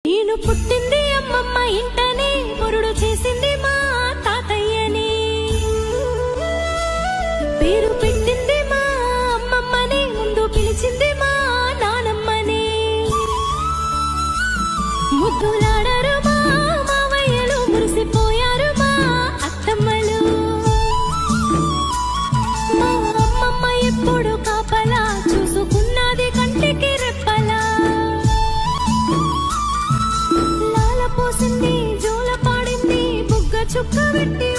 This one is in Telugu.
నేను పుట్టింది అమ్మమ్మ ఇంటనే, మురుడు చేసింది మా తాతయ్యని. పేరు పెట్టింది మా అమ్మమ్మని, ముందు పిలిచింది మా నానమ్మని. ముద్దులాడరు మా మావయ్యలు, మురిసిపోయారు మా అత్తమ్మలు. మా అమ్మమ్మ ఎప్పుడు కాపలా చూసుకున్నది కంటికి రెప్పలా. లాల పోసింది, జోల పాడింది, బుగ్గ చుక్క పెట్టి